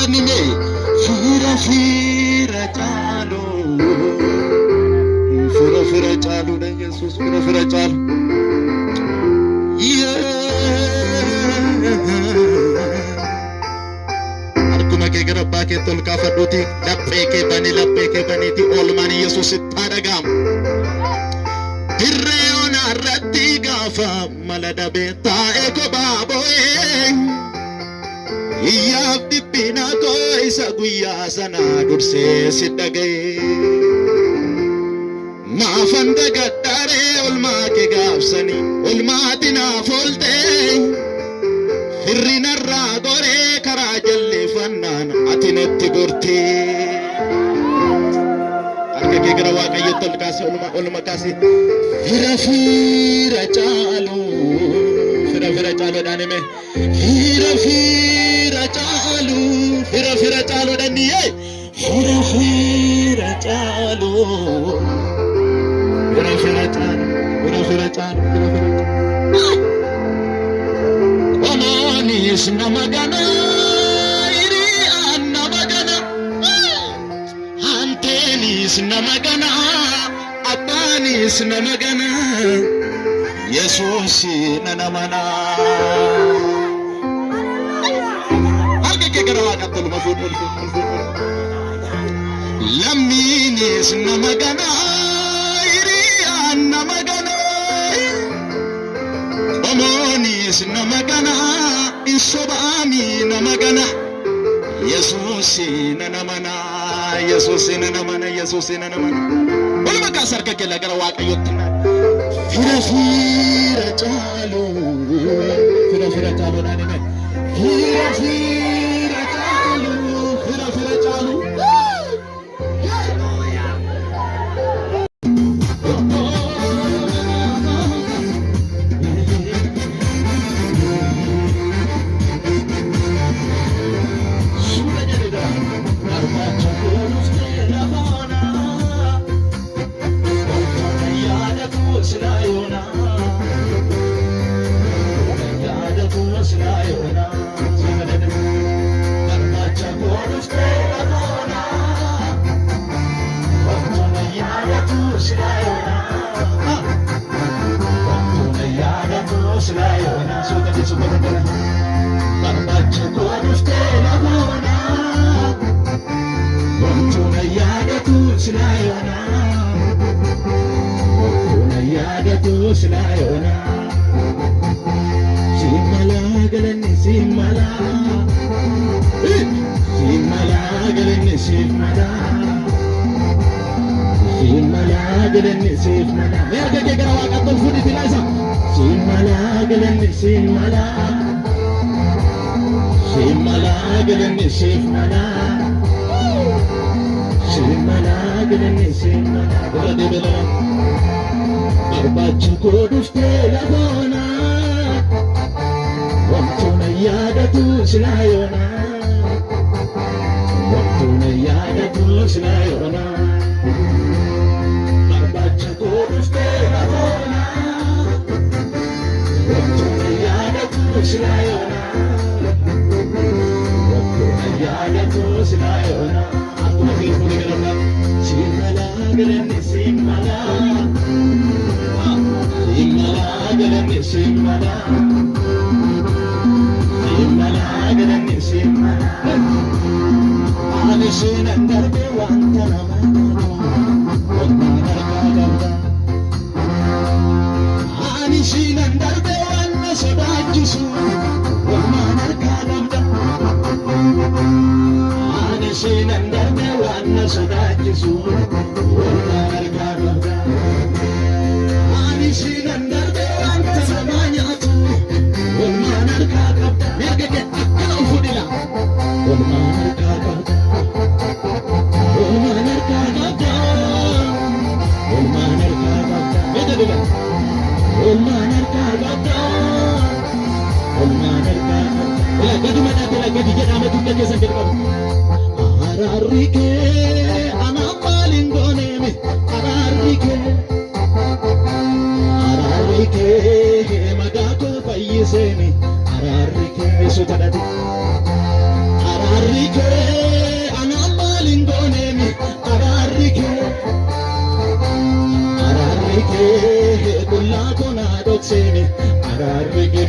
Danime fira chalo fira chalo na Jesus fira chalo Arkuma ke garabba ke tolka faduti lappe ke bani ti olmani Jesus itadagam Dirreona ratti gafa malada beta eko baboe Iyab dipina ko isa guya sana durse sidagay Maafanda gaddare olma ke gafsani olma tina folte Firrina ragore karajalli fannan atinetti gurti Arka ke gara waaqayyo tolkaase olma kaase fira chalo fira chalo danime fira chalo daniye fira chalo Omanis namagana iri namagana Antenis namagana Apanis namagana Yesus nanamana Harga ke garawa katul mafud Laminis namagana namagana Omonis namagana Insobami namagana Jesus nanamana Wala makasar ka kila garawa kayo tinan Fira chalo nanime Fira chalo ararike anamalingone ararike ararike kulla kona dotseni ararike